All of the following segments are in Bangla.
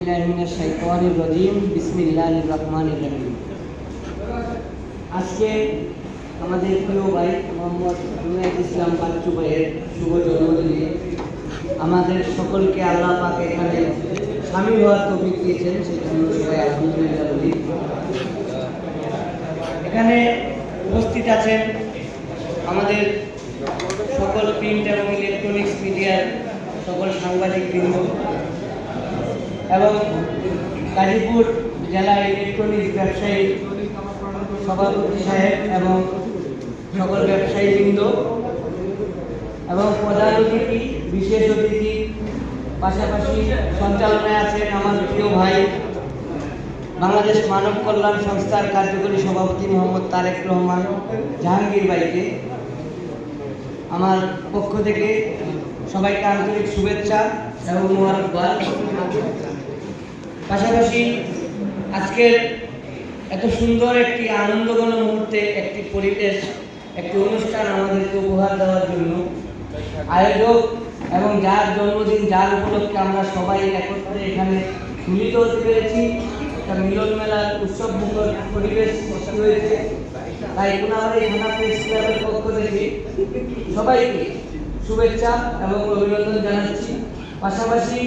বিল্লাহি মিনাশ শাইতানির রাজিম বিসমিল্লাহির রহমানির রহিম। আজকে আমাদের প্রিয় ভাই মোহাম্মদ জুনায়েদ ইসলাম বাচ্চু ভাইয়ের শুভ জন্মদিনে আমাদের সকলকে আল্লাহ পাক এখানে শামিল হওয়ার তৌফিক দিয়েছেন, সেই জন্য সবাই আলহামদুলিল্লাহ বলি। এখানে উপস্থিত আছেন আমাদের সকল প্রিন্ট এবং ইলেকট্রনিক্স মিডিয়ার সকল সাংবাদিকবৃন্দ এবং গাজীপুর জেলা ইলেকট্রনিক্স ব্যবসায়ী সভাপতি সাহেব এবং সকল ব্যবসায়ীবৃন্দ এবং প্রধান অতিথি, বিশেষ অতিথি, পাশাপাশি সঞ্চালনায় আছেন আমার প্রিয় ভাই বাংলাদেশ মানব কল্যাণ সংস্থার কার্যকরী সভাপতি মোহাম্মদ তারেক রহমান জাহাঙ্গীর ভাইকে আমার পক্ষ থেকে সবাইকে আন্তরিক শুভেচ্ছা এবং মোবারকবাদ। পাশাপাশি আজকের এত সুন্দর একটি আনন্দঘন মুহূর্তে একটি পরিবেশ, একটি অনুষ্ঠান আমাদেরকে উপহার দেওয়ার জন্য আয়োজক এবং যার জন্মদিন, যার উপলক্ষে আমরা সবাই একত্রে এখানে মিলিত হতে পেরেছি, একটা মিলন মেলার উৎসব মুখর পরিবেশ সৃষ্টি হয়েছে। তাই কোনাবাড়ি থানা প্রেস ক্লাবের পক্ষ থেকে সবাইকে শুভেচ্ছা এবং অভিনন্দন জানাচ্ছি। পাশাপাশি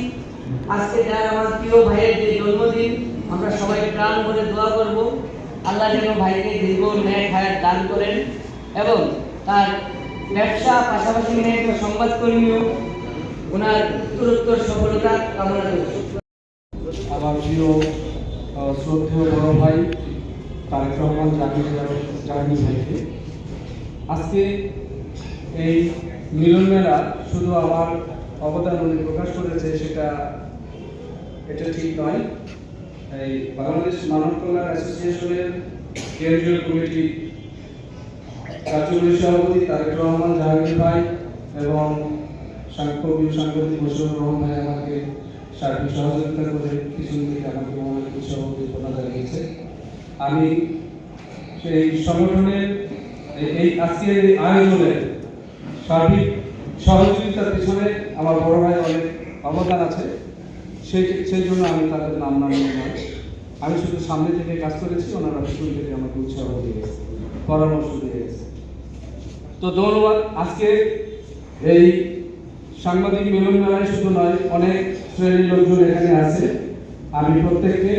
আজকে যার আমার প্রিয় ভাইয়ের যে জন্মদিন, আমরা সবাই প্রাণ করে দোয়া করব আল্লাহ যেন ভাইকে দীর্ঘ ন্যায় হায়াত দান করেন এবং তার ব্যবসা পাশাপাশি নেট সংবাদকর্মীও ওনার উত্তরোত্তর সফলতা কামনা করছি। আমার প্রিয় শ্রদ্ধেয় বড় ভাই তারেক রহমান জাহাঙ্গীর ভাইকে আজকে এই মিলন মেলা শুধু আমার অবদান উনি প্রকাশ করেছে এটা ঠিক নয়। এই বাংলাদেশ মানব কল্যাণ অ্যাসোসিয়েশনের কেন্দ্রীয় কমিটি কার্যকরী সভাপতি তারেক রহমান জাহাঙ্গীর ভাই এবং সাংবাদিক বশিরুর রহমান ভাই আমাকে সার্বিক সহযোগিতা করে কিছু থেকে আমাকে মহানগরী সভাপতি প্রদান জানিয়েছে। আমি সেই সংগঠনের এই আজকের এই আয়োজনের সার্বিক সহযোগিতার পিছনে আমার বড় ভাই অনেক অবদান আছে, সেই জন্য আমি তাদের নাম নয়, আমি শুধু সামনে থেকে কাজ করেছি, ওনারা পিছন থেকে আমাকে উৎসাহ দিয়ে গেছে, পরামর্শ দিয়ে গেছে। তো ধন্যবাদ। আজকে এই সাংবাদিক মিলন মেলায় শুধু নয়, অনেক শ্রেণীর লোকজন এখানে আছে। আমি প্রত্যেককে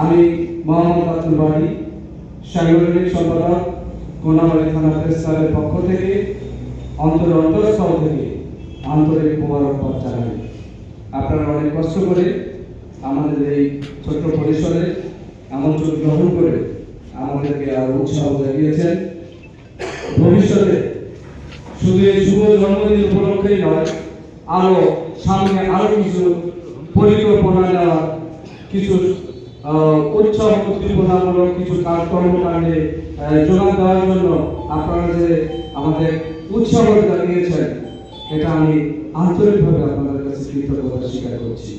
আমি মোহাম্মদ আব্দুল বাড়ি সাংগঠনিক সম্পাদক কোনাবাড়ি থানা প্রেস ক্লাবের পক্ষ থেকে অন্তরস্থল থেকে আন্তরিক মোবারকবাদ জানাই। আপনারা অনেক কষ্ট করে আমাদের এই ছোট্ট পরিসরে আমন্ত্রণ গ্রহণ করে আমাদেরকে আরো উৎসাহ জাগিয়েছেন। ভবিষ্যতে শুধু এই শুভ জন্মদিন উপলক্ষেই নয়, আরো সামনে আরো কিছু পরিকল্পনা নেওয়ার, কিছু উৎসব উদ্দীপনামূলক কিছু কর্মকাণ্ডে যোগান দেওয়ার জন্য আপনারা যে আমাদের উৎসাহ জানিয়েছেন, এটা আমি আন্তরিকভাবে আপনাদের কাছে কৃতজ্ঞতা স্বীকার করছি।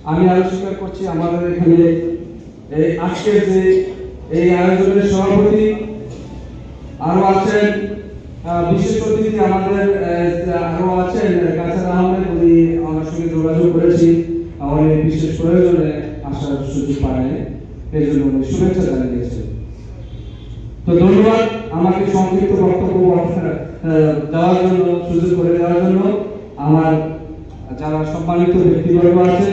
আমি আরো স্বীকার করছি আমাদের এখানে এই আজকের যে এই আয়োজনের সভাপতি আরো আছেন, বিশেষ অতিথি আমাদের আরো আছেন কাসার আহমেদ, উনি আমার সঙ্গে যোগাযোগ করেছি, আমার এই বিশেষ প্রয়োজনে আসার সুযোগ পায়, এই জন্য উনি শুভেচ্ছা জানিয়েছেন। তো ধন্যবাদ আমাকে সংক্ষিপ্ত বক্তব্য দেওয়ার জন্য, সুযোগ করে দেওয়ার জন্য। আমার যারা সম্মানিত ব্যক্তিবর্গ আছে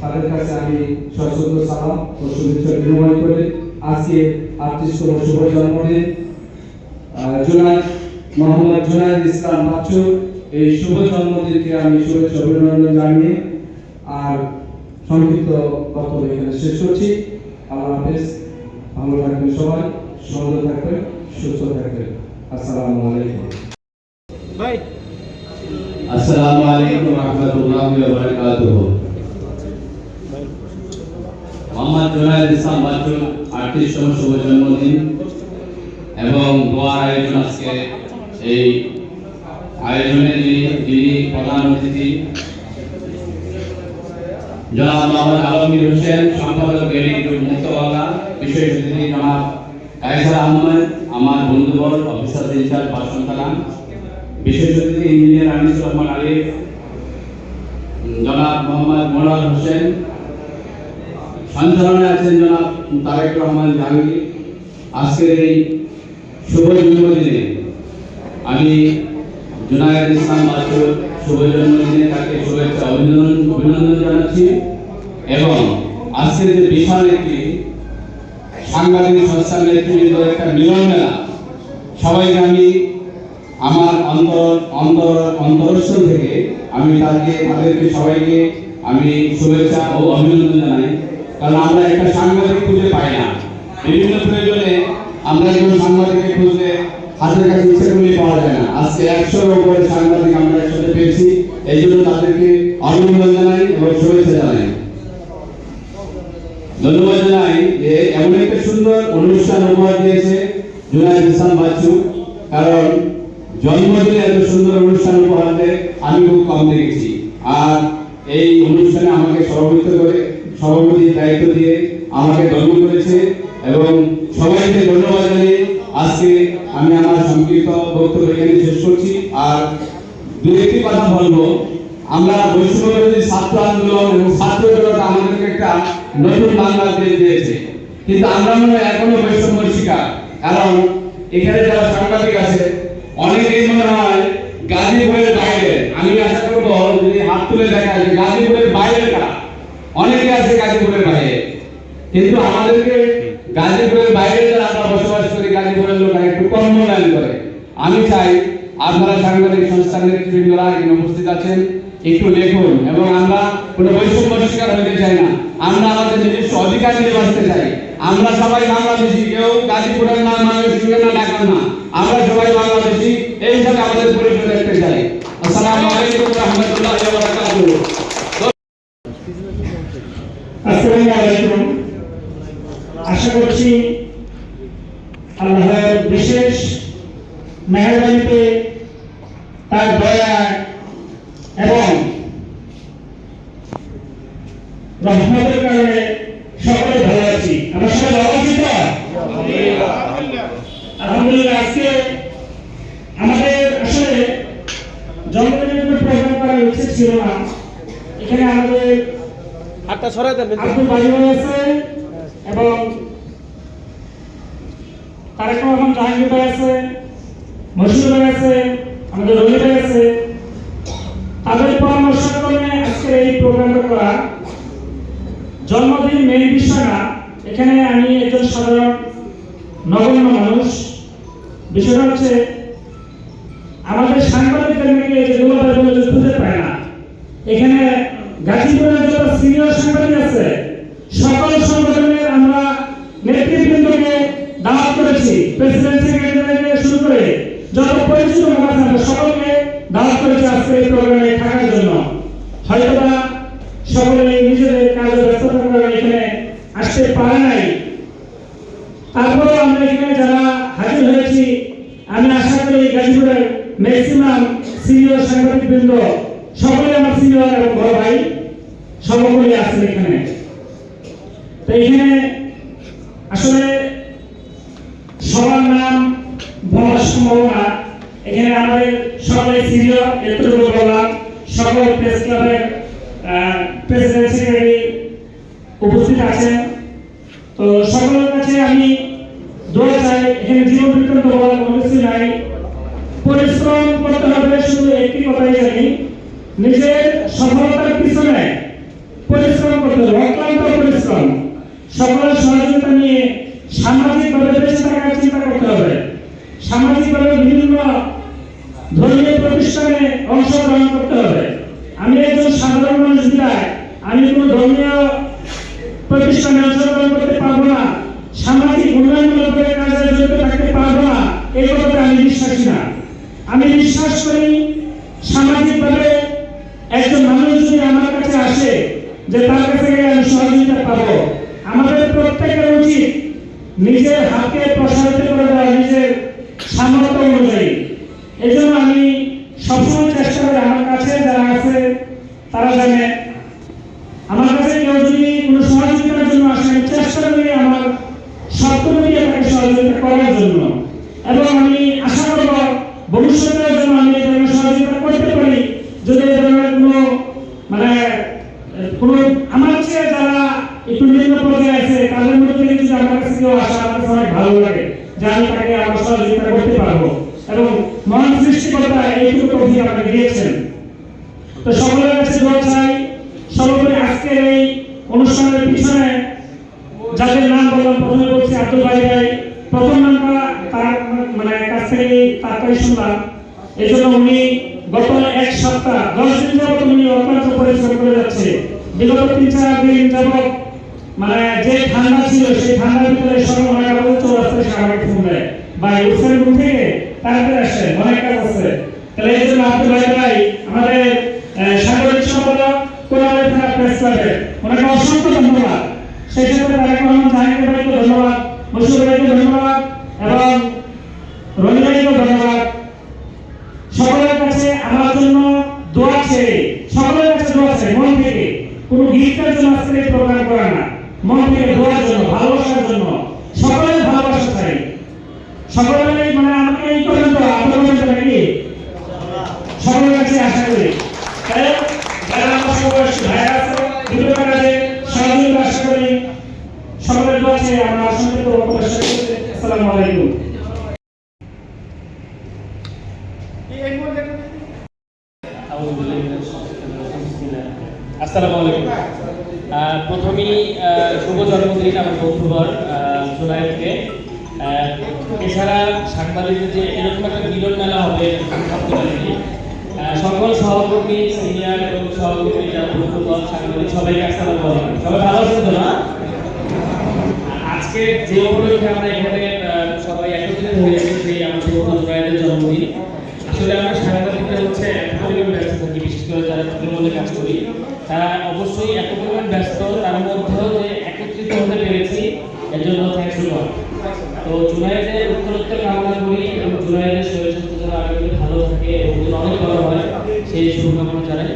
তাদের কাছে আমি সশ্রদ্ধ সালাম ও শুভেচ্ছা বিনিময় করে আজকে 38তম শুভ জন্মদিন মোহাম্মদ জুনায়েদ ইসলাম বাচ্চু এই শুভ জন্মদিনকে আমি শুভেচ্ছা অভিনন্দন জানিয়ে আর সংক্ষিপ্ত বক্তব্য এখানে শেষ করছি। আল্লাহ হাফেজ, ভালো থাকবেন সবাই, সুন্দর থাকবেন, সুস্থ থাকবেন। আসসালামু আলাইকুম। ভাই আসসালামু আলাইকুম ওয়া রাহমাতুল্লাহি ওয়া বারাকাতুহু। মোহাম্মদ জুনায়েদ ইসলাম বাচ্চুর 38তম শুভ জন্মদিন এবং দোয়ার আয়োজন। আজকে এই আয়োজনে যিনি প্রধান অতিথি জনাব মোহাম্মদ আলমগীর হোসেন, সম্পাদক মুক্তবাংলা, বিশেষ অতিথি জনাব কায়সার আহমেদ, আমার বন্ধুবর অফিসার ইনচার্জ বাসন থানা, বিশেষ অতিথি ইঞ্জিনিয়ার আনিসুর রহমান আলিফ, জনাব মোহাম্মদ মোনাল হোসেন, সঞ্চালনায় আছেন জনাব তারেক রহমান জাহাঙ্গীর। আজকের এই শুভ জন্মদিনে আমি জুনায়েদ ইসলাম বাচ্চুর শুভ জন্মদিনে তাকে শুভেচ্ছা অভিনন্দন জানাচ্ছি। এবং আজকের যে বিশাল একটি সাংবাদিক সংস্থার নেতৃবৃন্দ একটা মিলন মেলা, সবাইকে আমি আমার অন্তরস্থল থেকে আমি তাদেরকে সবাইকে আমি শুভেচ্ছা ও অভিনন্দন জানাই। কারণ আমরা একটা সাংবাদিক খুঁজে পাই না, বিভিন্ন প্রয়োজনে আমরা একজন সাংবাদিককে খুঁজলে হাতের কাছে ইচ্ছে করলে পাওয়া যায় না। আজকে 100-এর উপরে সাংবাদিক আমরা একসাথে পেয়েছি, এই জন্য তাদেরকে অভিনন্দন জানাই এবং শুভেচ্ছা জানাই। ধন্যবাদ জানাই যে এমন একটা সুন্দর অনুষ্ঠান উপহার দিয়েছে জুনায়েদ ইসলাম বাচ্চু। কারণ জন্মদিনে এত সুন্দর অনুষ্ঠান উপহার দেয় আমি খুব কম দেখেছি। আর এই অনুষ্ঠানে আমাকে সভাপতির দায়িত্ব দিয়ে আমাকে ধন্য করেছে এবং সবাইকে ধন্যবাদ জানিয়ে আজকে আমি আমার সংক্ষিপ্ত বক্তব্য এখানে শেষ করছি। আর দু একটি কথা বলবো, আমরা বৈষম্যবিরোধী ছাত্র আন্দোলন এবং ছাত্র জনতা আমাদেরকে একটা নতুন বাংলাদেশ দিয়েছে, কিন্তু আমরা মনে হয় এখনো বৈষম্যের শিকার। কারণ এখানে যারা সাংবাদিক আছে অনেকেই মনে হয় গাজীপুরের বাইরে, আমি আশা করবো যদি হাত তুলে দেখা যায় গাজীপুরের বাইরে কারা, অনেকে আছে গাজীপুরের বাইরে, কিন্তু আমাদেরকে গাজীপুরের বাইরে যারা আমরা বসবাস করি গাজীপুরের লোকেরা একটু কম মূল্যায়ন করে। আমি চাই আপনারা সাংবাদিক সংস্থার নেতৃবৃন্দরা এখানে উপস্থিত আছেন, একটু লেখুন। এবং আমরা কোনো বৈষম্যের শিকার হতে চাই না, আমরা আমাদের নিজস্ব অধিকার নিয়ে বাঁচতে চাই। আমরা সবাই বাংলাদেশি, কেউ গাজীপুরের না, ময়মনসিংহের না, ঢাকার না, আমরা সবাই বাংলাদেশি, এই হিসাবে আমাদের পরিচয় দেখতে চাই। আসসালামু আলাইকুম ওয়া রাহমাতুল্লাহি ওয়া বারাকাতুহু। আসসালামু আলাইকুম। আশা করছি আল্লাহর বিশেষ মেহেরবানিতে, তার দয়া এবং রহমতের কারণে সকলে ভালো আছি। আমরা সবাই ভালো আছি তো? আলহামদুলিল্লাহ। আজকে আমাদের আসলে জন্মদিনের কোনো প্রোগ্রাম করার ইচ্ছে ছিল না। এখানে আমাদের আব্দুল বাড়ি ভাই আছে এবং তারেক রহমান জাহাঙ্গীর ভাই আছে, মশিউর ভাই আছে, আমাদের রবি ভাই আছে। তাদের পরামর্শক্রমে আজকে এই প্রোগ্রামটা করা। জন্মদিন মেইন বিষয় না, এখানে আমি একজন সাধারণ নগণ্য মানুষ। বিষয়টা হচ্ছে আমাদের সাংবাদিকদের নাকি যেগুলো খুঁজে পায় না। এখানে গাজীপুরের যত সিনিয়র সাংবাদিক আছে সকল সংগঠনের আমরা নেতৃবৃন্দকে দাওয়াত করেছি, প্রেসিডেন্ট সেক্রেটারি থেকে শুরু করে যত পরিচিত মুখ আছে আমরা সকলকে দাওয়াত করেছি আজকে এই প্রোগ্রামে থাকার জন্য। হয়তোবা সকলে নিজেদের কাজে ব্যস্ততার কারণে এখানে আসতে পারে নাই, তারপরে আমরা এখানে যারা হাজির হয়েছি আমি আশা করি গাজীপুরের ম্যাক্সিমাম সিনিয়র সাংবাদিকবৃন্দ সকলে আমার সিনিয়র এবং বড় ভাই সকলেই আছেন এখানে। তো এখানে আসলে সবার নাম বলা সম্ভব না। এখানে আমাদের সকলে সিনিয়র এতটুকু বললাম। সকল প্রেস ক্লাবের প্রেসিডেন্ট সেক্রেটারি উপস্থিত আছেন। তো সকলের কাছে আমি দোয়া চাই, এখানে জীবন বৃত্তান্ত বলার কোনো কিছু নাই। পরিশ্রম করতে হবে, শুধু একটি কথাই জানি, নিজের সফলতার পিছনে পরিশ্রম করতে হবে, অক্লান্ত পরিশ্রম। সকলের সহযোগিতা নিয়ে সামাজিকভাবে বেঁচে থাকার চিন্তা করতে হবে। সামাজিকভাবে বিভিন্ন ধর্মীয় প্রতিষ্ঠানে অংশগ্রহণ করতে হবে। আমি একজন সাধারণ মানুষ বিধায় আমি কোনো ধর্মীয় প্রতিষ্ঠানে অংশগ্রহণ করতে পারবো না, সামাজিক উন্নয়নমূলক কাজে জড়িত থাকতে পারবো না, এই কথাতে আমি বিশ্বাসী না। আমি বিশ্বাস করি সামাজিকভাবে একজন মানুষ যদি আমার কাছে আসে যে তার কাছে গেলে আমি সহযোগিতা পাবো। আমাদের প্রত্যেকের উচিত নিজের হাতকে প্রসারিত করে দেওয়া নিজের সামর্থ্য অনুযায়ী। এই জন্য আমি সবসময় চেষ্টা করি, আমার কাছে যারা আছে তারা জানে, আমার কাছে কেউ যদি কোনো সহযোগিতার জন্য আসে আমি চেষ্টা করি আমার শর্ত দিয়ে তাকে সহযোগিতা করার জন্য। এবং আমি আশা করব ভবিষ্যতের জন্য আমি এই ধরনের সহযোগিতা করতে পারি যদি এই ধরনের কোনো আমার চেয়ে যারা একটু নিম্ন ভালো লাগে যে আমি তাকে আমার সহযোগিতা করতে পারবো, এবং মহান সৃষ্টিকর্তা এইটুকু তৌফিক আমাকে দিয়েছেন। তো সকলের কাছে দোয়া চাই, সর্বোপরি আজকের এই অনুষ্ঠানের পিছনে যাদের নাম বললাম, প্রথমে বলছি আব্দুল বাড়ি ভাই, প্রথম নামটা তার মানে কাছ থেকে তাড়াতাড়ি শুনলাম। এই জন্য উনি গত এক সপ্তাহ 10 দিন যাবত উনি অত্যন্ত পরিশ্রম করে যাচ্ছে। বিগত 3-4 দিন যাবত মানে যে ঠান্ডা ছিল সেই ঠান্ডার ভিতরে সর্বময় চৌরাস্তায় সে আমাকে ফোন দেয়, ভাই উৎসবের রুম থেকে তাড়াতাড়ি আসেন, অনেক কাজ আছে। তাহলে এই জন্য আব্দুল বাড়ি ভাই আমাদের সাংগঠনিক সম্পাদক কোলাউড়ি থানা প্রেস ক্লাবের, ওনাকে অসংখ্য ধন্যবাদ। সেই সাথে তারেক রহমান জাহাঙ্গীর ভাইকে ধন্যবাদ, মশিউর ভাইকে ধন্যবাদ, এবং রনি ভাইকে ধন্যবাদ। সকলের কাছে আমার জন্য দোয়া চাই, সকলের কাছে দোয়া চাই মন থেকে, কোনো গিফটের জন্য আজকে এই প্রোগ্রাম করা না, মন থেকে দোয়ার জন্য, ভালোবাসার জন্য, সকলের ভালোবাসা চাই। সকলের মানে আমাকে এই পর্যন্ত আপনাদের নাকি সকলের কাছে আশা করি। তাই যারা আমার সববয়সী ভাইরা আছে, বিভিন্ন কাজে সহযোগিতা আশা করি। সকলের দোয়া চাই। আমরা সংক্ষিপ্ত বক্তব্য শেষ করছি। আসসালামু আলাইকুম। আসসালামু আলাইকুম। প্রথমেই শুভ জন্মদিন আমার বন্ধুবর জুনায়েদকে। এছাড়া সাংবাদিকদের যে এরকম একটা মিলন মেলা হবে আমি ভাবতে পারিনি। সকল সহকর্মী, সিনিয়র এবং সহকর্মী যারা বন্ধুবর, সাংবাদিক সবাইকে আসসালামু আলাইকুম। সবাই ভালো আছেন তো না? আজকে যে উপলক্ষে আমরা এখানে সবাই একত্রিত হয়েছি সেই আমাদের বন্ধু জুনায়েদের জন্মদিন। আসলে আমরা সাংবাদিকরা হচ্ছে এত পরিমাণ ব্যস্ত থাকি, বিশেষ করে যারা তৃণমূলে কাজ করি তারা অবশ্যই এত পরিমাণ ব্যস্ত, তার মধ্যেও যে একত্রিত হতে পেরেছি এর জন্য থ্যাংকস টু গড। তো জুনায়েদের উত্তরোত্তর কামনা করি এবং জুনায়েদের শরীর স্বাস্থ্য যেন আগামী ভালো থাকে এবং যেন অনেক বড় হয় সেই শুভকামনা জানাই।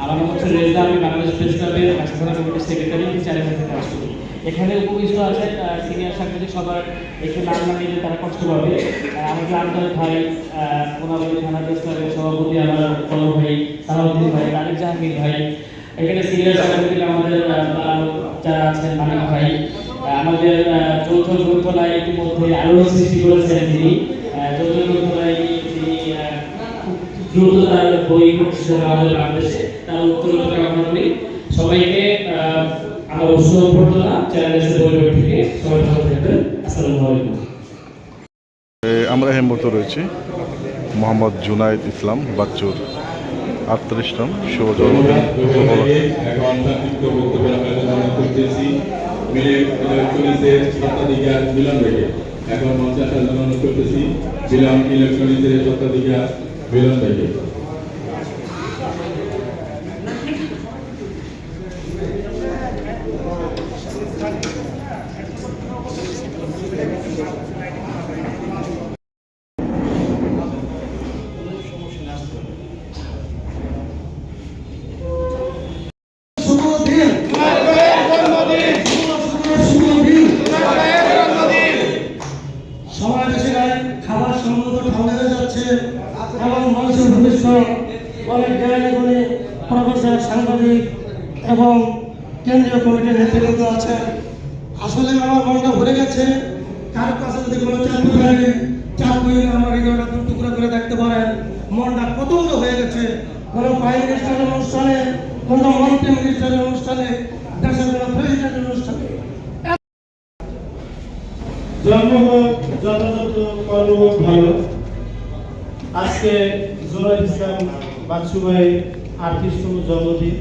আমার নাম হচ্ছে রেজা, আমি বাংলাদেশ প্রেস ক্লাবের হাসপাতাল কমিটির সেক্রেটারি, চারে থেকে কাজ করি। এখানে উপবিষ্ট আছেন সিনিয়র সাংবাদিক, সবার একটু নাম না নিলে তারা কষ্ট পাবে। আমাদের আন্তরিক ভাই, কোনাবাড়ি থানা প্রেস ক্লাবের সভাপতি আমার কলম ভাই, সালাউদ্দিন ভাই, তারেক জাহাঙ্গীর ভাই, এখানে সিনিয়র সাংবাদিক আমাদের যারা আছেন মানিক ভাই, আমাদের যৌথ গ্রন্থনায় ইতিমধ্যে আলোড়ন সৃষ্টি করেছেন তিনি। যৌথ গ্রন্থনায় তিনি দ্রুত তার বই প্রকাশিত আমাদের বাংলাদেশে, তার উত্তরোত্তর কামনা করি। সবাইকে আমার উৎসব প্রার্থনা চ্যানেলের পরিবার থেকে সবাই ভালো থাকবেন। আসসালামু আলাইকুম। আমরা এই মুহূর্তে রয়েছি মোহাম্মদ জুনায়েদ ইসলাম বাচ্চুর 38তম শুভ জন্মদিন উপলক্ষে। এখন সংক্ষিপ্ত বক্তব্য রাখার করতেছি ইলেকট্রনিক্সের স্বত্বাধিকার মিলন ভাইকে। এখন মঞ্চে আসার জন্য অনুরোধ করতেছি মিলন ইলেকট্রনিক্সের স্বত্বাধিকার মিলন ভাইকে। খাবার সম্মত ঠান্ডা হয়ে যাচ্ছে এবং মানুষের ভবিষ্যৎ অনেক জ্ঞানী গুণী প্রফেসর, সাংবাদিক এবং কেন্দ্রীয় কমিটির নেতৃবৃন্দ আছেন। আসলে আমার মনটা ভরে গেছে। কার কাছে যদি কোনো চাকরি থাকে, চাকরি আমার হৃদয়টা দু টুকরা করে দেখতে পারেন। মনটা পতঙ্গ হয়ে গেছে। কোনো প্রাইম মিনিস্টারের অনুষ্ঠানে, কোনো মন্ত্রী মিনিস্টারের অনুষ্ঠানে, দেশের কোনো প্রেসিডেন্টের অনুষ্ঠানে জন্মভোগ যথাযথ কর্মভোগ ভালো। আজকে জুনায়েদ ইসলাম বাচ্চু ভাই 38তম জন্মদিন।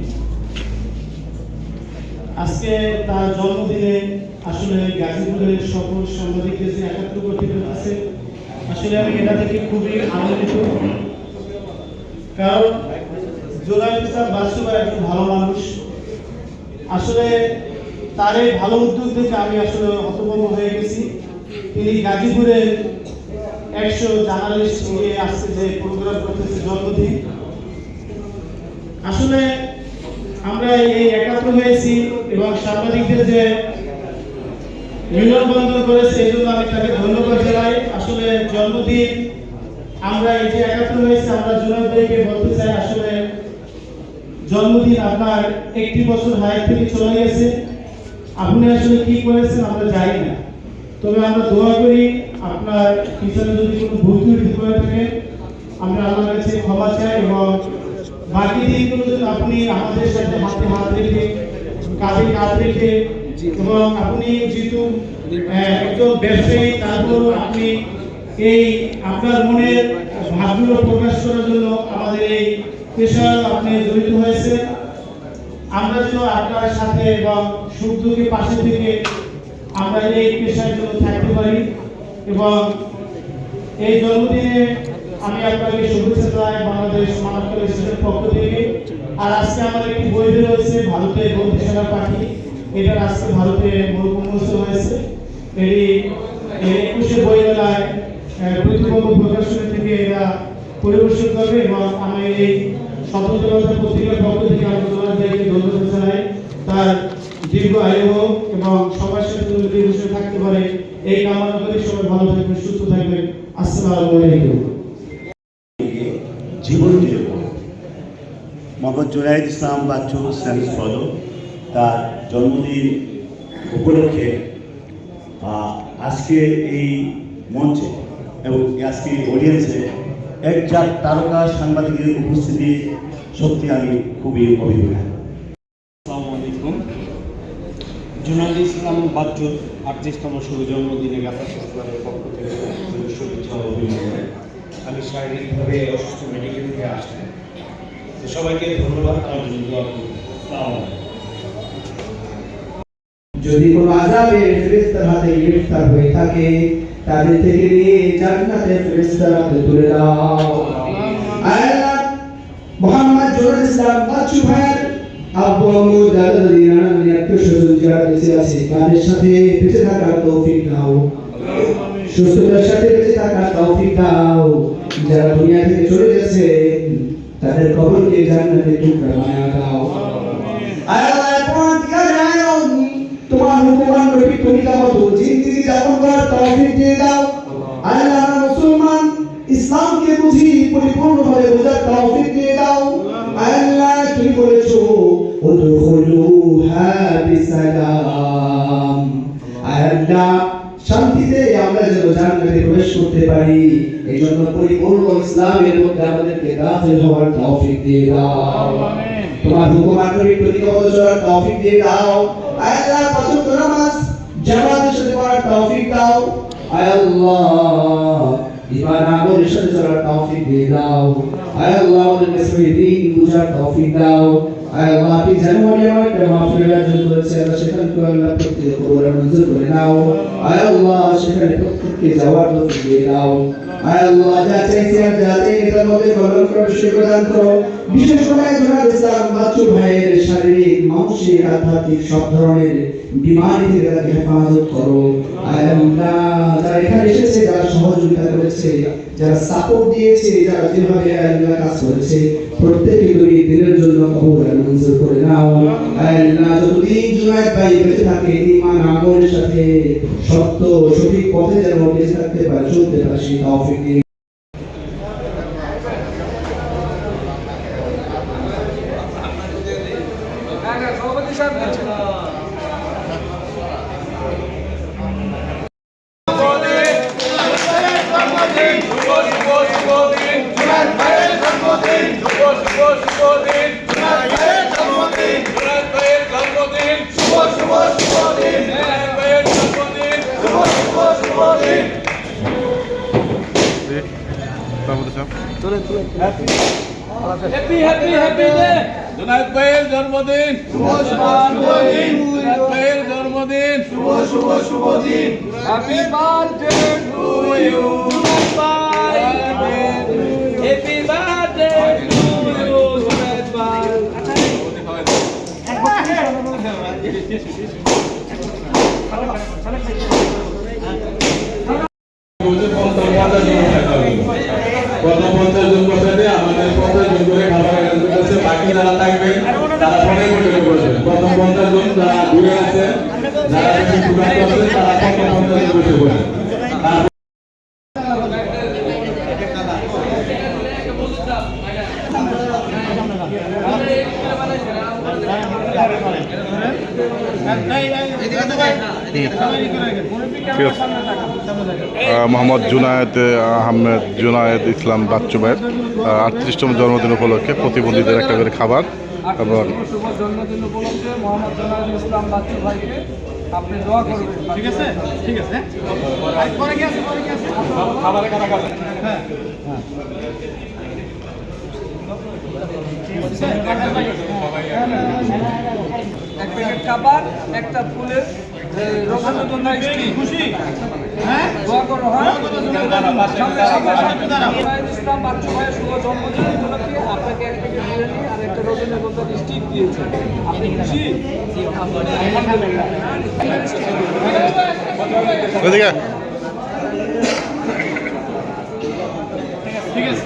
আজকে তার জন্মদিনে আসলে গাজীপুরের সকল সাংবাদিকদের যে একাত্র করতে পেরেছে, আসলে আমি এটা থেকে খুবই আনন্দিত। কারণ জুনায়েদ ইসলাম বাচ্চু ভাই একজন ভালো মানুষ। আসলে তার এই ভালো উদ্যোগ দেখে আমি আসলে হতভম্ব হয়ে গেছি। তিনি গাজীপুরে 100 জার্নালিস্ট নিয়ে আসছে যে প্রোগ্রাম করতেছে জন্মদিন। আসলে আমরা এই একাত্র হয়েছি এবং সাংবাদিকদের যে মিলনবন্ধন করেছে এই জন্য আমি তাকে ধন্যবাদ জানাই। আসলে জন্মদিন আমরা এই যে একাত্র হয়েছি, আমরা জুনায়েদ ভাইকে বলতে চাই আসলে জন্মদিন আপনার 1 বছর হায়াত থেকে চলে গেছে। আপনি আসলে কি করেছেন আমরা জানি না। তো তবে আমরা দোয়া করি আপনার পিছনে যদি কোনো ভুল ত্রুটি করে থাকে আমরা আল্লাহর কাছে ক্ষমা চাই, এবং বাকি দিনগুলো যদি আপনি আমাদের সাথে হাতে হাত রেখে কাঁধে কাঁধ রেখে, এবং আপনি যেহেতু একজন ব্যবসায়ী, তারপর আপনি এই আপনার মনের ভাবগুলো প্রকাশ করার জন্য আমাদের এই পেশায় আপনি জড়িত হয়েছে। আমরা যেন আপনার সাথে এবং সুখ দুঃখে পাশে থেকে আমরা এই পেশার জন্য থাকতে পারি, এবং এই জন্মদিনে আমি আপনাকে শুভেচ্ছা জানাই বাংলাদেশ মানব কলেজের পক্ষ থেকে। আর আজকে আমাদের একটি বই রয়েছে ভারতে বন্ধু সেনা পাখি, এটা আজকে ভারতে উন্মোচন হয়েছে। এই 21শে বই মেলায় প্রতিবন্ধ প্রকাশনী থেকে এরা পরিবেশন করবে, এবং আমি এই স্বতন্ত্রতা পত্রিকার পক্ষ থেকে আমি জোনায়েদকে ধন্যবাদ জানাই। তার দীর্ঘ আয়ু হোক এবং সবার সাথে মিলেমিশে থাকতে পারে এই কামনা করি। সবাই ভালো থাকবেন, সুস্থ থাকবেন। আসসালামু আলাইকুম। জীবন দিয়ে মোহাম্মদ জুনায়েদ ইসলাম বাচ্চু সায়েন্স ফলো তার জন্মদিন উপলক্ষে আজকে এই মঞ্চে এবং আজকে অডিয়েন্সে এক চার তারকা সাংবাদিকের উপস্থিতি সত্যি আমি খুবই অভিভূত। আসসালামু আলাইকুম। জুনায়েদ ইসলাম বাচ্চুর 38তম শুভ জন্মদিনে গাফা সংস্থানের পক্ষ থেকে শুভেচ্ছা ও অভিনন্দন। আমি শারীরিকভাবে অসুস্থ, মেডিকেল থেকে আসছি। তো সবাইকে ধন্যবাদ, আমার জন্য দোয়া করুন। আসসালামু আলাইকুম। যদি কোনো আযাবের ফেরেশতার হাতে গ্রেফতার হয়ে থাকে তাদের থেকে নিয়ে জান্নাতের ফেরেশতার হাতে তুলে দাও। আল্লাহ মুহাম্মদ জুনায়েদ ইসলাম বাচ্চু ভাইয়ের আব্বু আম্মু দাদা দাদি নানা নানি আত্মীয় স্বজন যারা বেঁচে আছে তাদের সাথে বেঁচে থাকার তৌফিক দাও, সুস্থতার সাথে বেঁচে থাকার তৌফিক দাও। যারা দুনিয়া থেকে চলে গেছে তাদের কবরকে জান্নাতের টুকরা বানায় দাও। আল্লাহ তোমার হুকুমান নবী তরিকা মতো জিন্দেগি যাপন করার তৌফিক দিয়ে দাও। আল্লাহ আমরা মুসলমান, ইসলামকে বুঝি পরিপূর্ণভাবে বোঝার তৌফিক দিয়ে দাও। আল্লাহ তুমি বলেছো উদখুলুহা বিসালাম, আল্লাহ শান্তিতে আমরা যেন জান্নাতে প্রবেশ করতে পারি, এই জন্য পরিপূর্ণ ইসলামের মধ্যে আমাদেরকে দাখিল হওয়ার তৌফিক দিয়ে দাও। তোমার হুকুমান নবী তরিকা মতো চলার তৌফিক দিয়ে দাও। আল্লাহ পাঁচ ওয়াক্ত নামাজ জামাতের সাথে পড়ার তৌফিক দাও। আল্লাহ ঈমান আমলের সাথে চলার তৌফিক দিয়ে দাও। আল্লাহ আমাদেরকে সহি দ্বীন বুঝার তৌফিক দাও। আল্লাহ আপনি জানুয়ারি আমার একটা মাহফিলের আয়োজন করেছে, আল্লাহ সেখানে আল্লাহ প্রত্যেক কবুল মঞ্জুর করে নাও। আল্লাহ সেখানে প্রত্যেককে যাওয়ার তৌফিক দিয়ে দাও। আল্লাহ যা চাইছি আর যা চাই এটার মধ্যে কবুল করে প্রদান করো। বিশেষ করে জুনায়েদ ইসলাম বাচ্চু ভাইয়ের শারীরিক, মানসিক, আধ্যাত্মিক সব ধরনের বিমারি থেকে তাকে হেফাজত করো। আল্লাহ যারা এখানে এসেছে, যারা সহযোগিতা করেছে, যারা সাপোর্ট দিয়েছে, যারা যেভাবে আল্লাহ কাজ করেছে প্রত্যেককে তুমি দিনের জন্য কবুল আর মঞ্জুর করে নাও। আল্লাহ যতদিন জুনায়েদ ভাই বেঁচে থাকে ঈমান আমলের সাথে সত্য সঠিক পথে যেন বেঁচে থাকতে পারে, চলতে পারে, সেই তৌফিক দিন। জুনায়েদ ভাইয়ের জন্মদিন শুভ জুনায়েদ ভাইয়ের জন্মদিন শুভ দিন। Happy birthday to you Junaid ভাই, happy birthday to you Junaid ভাই। প্রথম 50 জন বসাতে আমাদের 50 জন করে খাবার আয়োজন করেছে, বাকি যারা থাকবেন তারা পরে বসে বসবেন। প্রথম 50 জন যারা দূরে আছে, যারা বেশি দূরত্ব আছে, তারা প্রথম 50 জন বসে বসেন। মোহাম্মদ জুনায়েদ আহমেদ জুনায়েদ ইসলাম বাচ্চু ভাইয়ের 38তম জন্মদিন উপলক্ষে প্রতিবন্ধীদের একটা করে খাবার এবং শুভ জন্মদিন উপলক্ষে মোহাম্মদ জুনায়েদ ইসলাম বাচ্চু ভাইকে আপনি দোয়া করবেন। ঠিক আছে, ঠিক আছে। খাবারের কথা বলেন। হ্যাঁ এক প্যাকেট খাবার, একটা ফুলের রসগোল্লা খুশি। হ্যাঁ দোয়া করো। হ্যাঁ ইসলাম বাচ্চু ভাইয়ের শুভ জন্মদিন উপলক্ষে আপনাকে এক প্যাকেট বিরিয়ানি আর একটা রসগোল্লা স্টিক দিয়েছে। আপনি খুশি? এদিকে ঠিক আছে,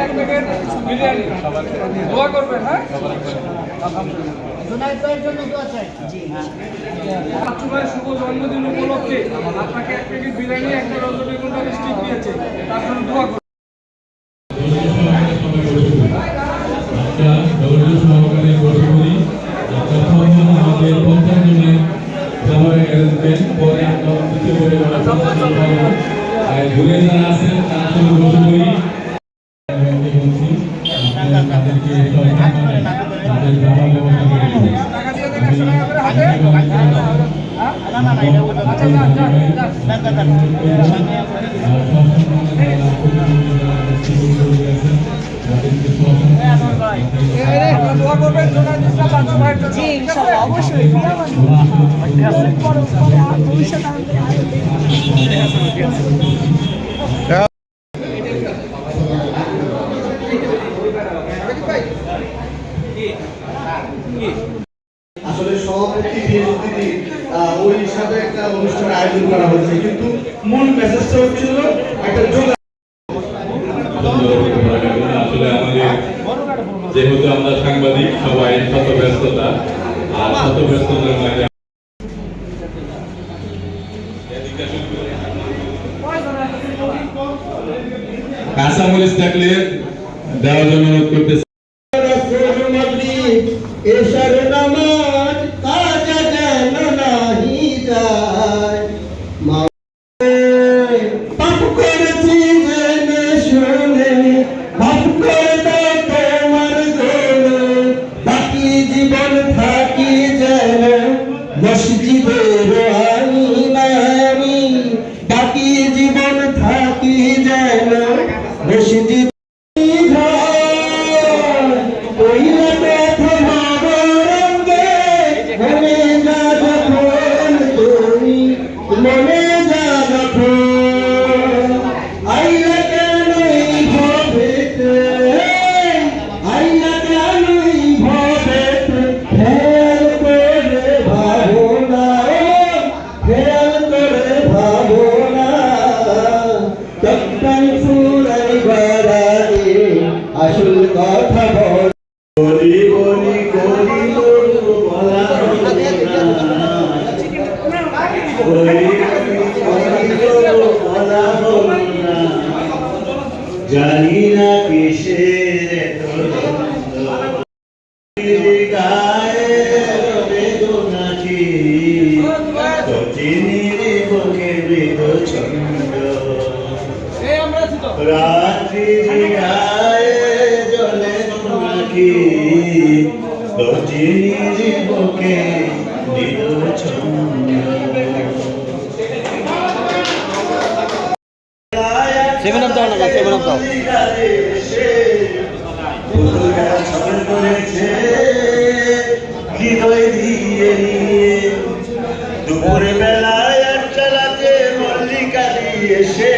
এক প্যাকেট বিরিয়ানি দোয়া করবেন। হ্যাঁ বাচ্চু ভাইয়ের শুভ জন্মদিন উপলক্ষে আপনাকে এক প্যাকেট বিরিয়ানি একটা রসগোল্লা স্টিক দিয়েছে, তার জন্য দোয়া করবেন। সহকারে বসে করি আমাদের 50 জনের খাবারের অ্যারেঞ্জমেন্ট পরে আমরা কিছু করে আর ঘুরে যারা আছেন তার সঙ্গে বসে করি তাদেরকে তাদের খাবার ব্যবস্থা করে আসলে সভাপতি ওই হিসাবে একটা অনুষ্ঠান আয়োজন করা হয়েছে, কিন্তু মূল মেসেজটা হচ্ছিল একটা আসলে আমাদের যেহেতু আমরা সাংবাদিক সবাই শত ব্যস্ততা আর শত ব্যস্ততার মাঝে কাঁচামরিচ থাকলে দেওয়ার জন্য অনুরোধ করতেছি। এশার নামাজ কাজা যেন নাহি যায়, পাপ করেছি জেনে শুনে, মাফ করে দাও তোমার গোলে, বাকি জীবন থাকি যেন মসজিদের আইনামি, বাকি জীবন থাকি যেন মসজিদ আসল কথা বলি বলি বলি বলা জানি না কিসের গায়ে বেদনাকি চিনির বুকে মৃত ছন্দ রাত্রি গায়ে জলে নাকি চিনির বুকে মৃত ছন্দ। সেভেন আপ দাও না, সেভেন আপ দাও। হৃদয় দিয়ে নিয়ে দুপুরে বেলায় আর চালাতে মল্লিকা দিয়ে সে